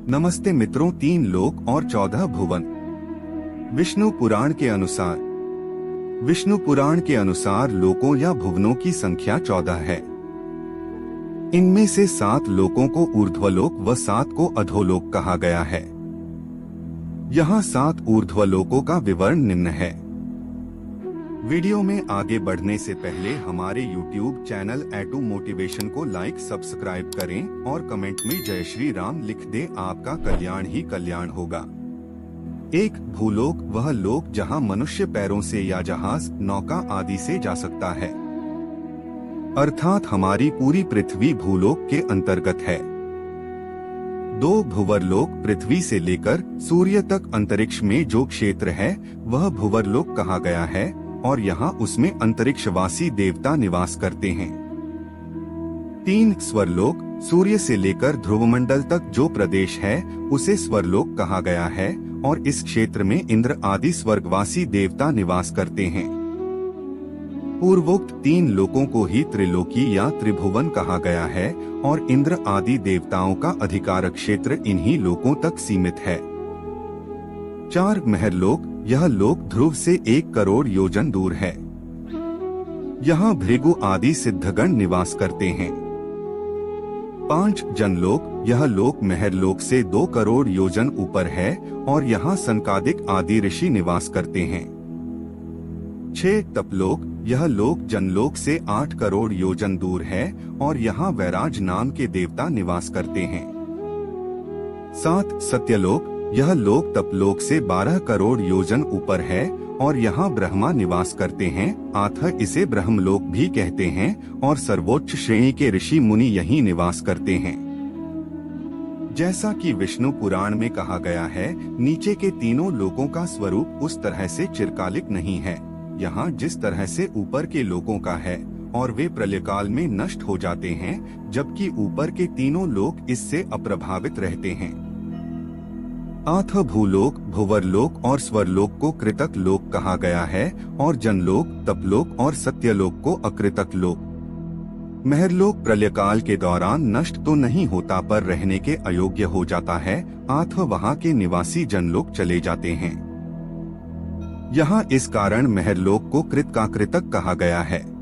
नमस्ते मित्रों, 3 लोक और 14 भुवन। विष्णु पुराण के अनुसार लोकों या भुवनों की संख्या 14 है। इनमें से 7 लोकों को ऊर्ध्वलोक व 7 को अधोलोक कहा गया है। यहाँ 7 ऊर्ध्वलोकों का विवरण निम्न है। वीडियो में आगे बढ़ने से पहले हमारे YouTube चैनल एटू मोटिवेशन को लाइक सब्सक्राइब करें और कमेंट में जय श्री राम लिख दें। आपका कल्याण ही कल्याण होगा। 1 भूलोक, वह लोक जहां मनुष्य पैरों से या जहाज, नौका आदि से जा सकता है, अर्थात हमारी पूरी पृथ्वी भूलोक के अंतर्गत है। 2 भुवरलोक, पृथ्वी से लेकर सूर्य तक अंतरिक्ष में जो क्षेत्र है वह भुवरलोक कहा गया है और यहाँ उसमें अंतरिक्षवासी देवता निवास करते हैं। 3 स्वरलोक, सूर्य से लेकर ध्रुवमंडल तक जो प्रदेश है उसे स्वरलोक कहा गया है और इस क्षेत्र में इंद्र आदि स्वर्गवासी देवता निवास करते हैं। पूर्वोक्त 3 लोकों को ही त्रिलोकी या त्रिभुवन कहा गया है और इंद्र आदि देवताओं का अधिकार क्षेत्र इन्हीं लोकों तक सीमित है। 4 महरलोक, यह लोक ध्रुव से 1 करोड़ योजन दूर है। यहाँ भृगु आदि सिद्धगण निवास करते हैं। 5 जनलोक, यह लोक महरलोक से 2 करोड़ योजन ऊपर है और यहाँ सनकादिक आदि ऋषि निवास करते हैं। 6 तपलोक, यह लोक जनलोक से 8 करोड़ योजन दूर है और यहाँ वैराज नाम के देवता निवास करते हैं। 7 सत्यलोक, यह लोक तपलोक से 12 करोड़ योजन ऊपर है और यहाँ ब्रह्मा निवास करते हैं, अतः इसे ब्रह्मलोक भी कहते हैं और सर्वोच्च श्रेणी के ऋषि मुनि यहीं निवास करते हैं। जैसा कि विष्णु पुराण में कहा गया है, नीचे के तीनों लोकों का स्वरूप उस तरह से चिरकालिक नहीं है, यहाँ जिस तरह से ऊपर के लोकों का है, और वे प्रलयकाल में नष्ट हो जाते हैं, जबकि ऊपर के तीनों लोक इससे अप्रभावित रहते हैं। अतः भूलोक, भुवरलोक और स्वरलोक को कृतक लोक कहा गया है और जनलोक, तपलोक और सत्यलोक को अकृतक लोक। महरलोक प्रलयकाल के दौरान नष्ट तो नहीं होता पर रहने के अयोग्य हो जाता है, अतः वहाँ के निवासी जनलोक चले जाते हैं। यहाँ इस कारण महरलोक को कृतकाकृतक कहा गया है।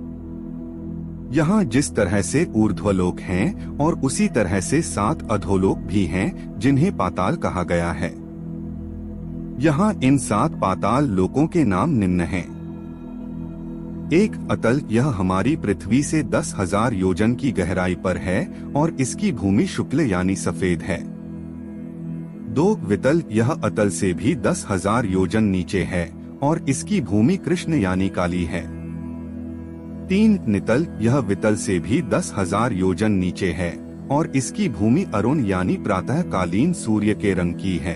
यहाँ जिस तरह से ऊर्ध्वलोक हैं और उसी तरह से 7 अधोलोक भी हैं जिन्हें पाताल कहा गया है। यहाँ इन 7 पाताल लोकों के नाम निम्न हैं। 1 अतल, यह हमारी पृथ्वी से 10,000 योजन की गहराई पर है और इसकी भूमि शुक्ल यानी सफेद है। 2 वितल, यह अतल से भी 10,000 योजन नीचे है और इसकी भूमि कृष्ण यानी काली है। 3 नितल, यह वितल से भी 10,000 योजन नीचे है और इसकी भूमि अरुण यानी प्रातः कालीन सूर्य के रंग की है।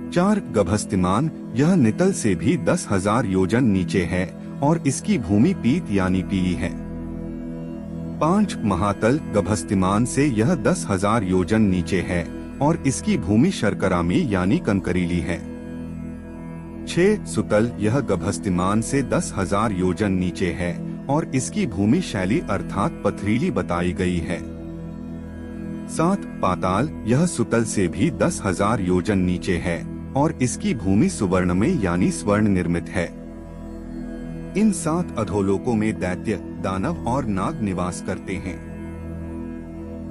4 गभस्तिमान, यह नितल से भी 10,000 योजन नीचे है और इसकी भूमि पीत यानी पीली है। 5 महातल, गभस्तिमान से यह 10,000 योजन नीचे है और इसकी भूमि शर्करामी यानी कंकरीली है। 6 सुतल, यह गभस्तिमान से 10,000 योजन नीचे है और इसकी भूमि शैली अर्थात पथरीली बताई गई है। 7 पाताल, यह सुतल से भी 10,000 योजन नीचे है और इसकी भूमि सुवर्णमय यानी स्वर्ण निर्मित है। इन 7 अधोलोकों में दैत्य, दानव और नाग निवास करते हैं।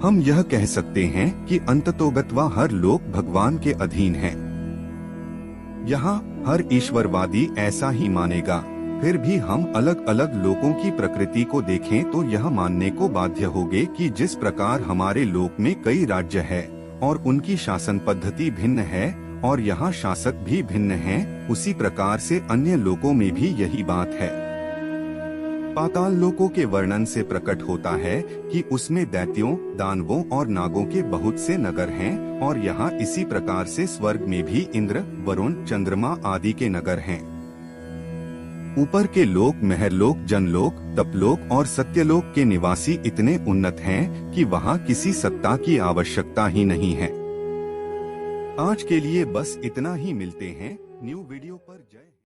हम यह कह सकते हैं कि अंततोगत्वा हर लोक भगवान के अधीन है। यहाँ हर ईश्वरवादी ऐसा ही मानेगा, फिर भी हम अलग अलग लोकों की प्रकृति को देखें तो यह मानने को बाध्य होंगे कि जिस प्रकार हमारे लोक में कई राज्य है और उनकी शासन पद्धति भिन्न है और यहाँ शासक भी भिन्न हैं, उसी प्रकार से अन्य लोकों में भी यही बात है। पाताल लोकों के वर्णन से प्रकट होता है कि उसमें दैत्यों, दानवों और नागों के बहुत से नगर हैं और यहाँ इसी प्रकार से स्वर्ग में भी इंद्र, वरुण, चंद्रमा आदि के नगर हैं। ऊपर के लोक महरलोक, जनलोक, तपलोक और सत्यलोक के निवासी इतने उन्नत हैं कि वहाँ किसी सत्ता की आवश्यकता ही नहीं है। आज के लिए बस इतना ही, मिलते हैं न्यू वीडियो पर। जय।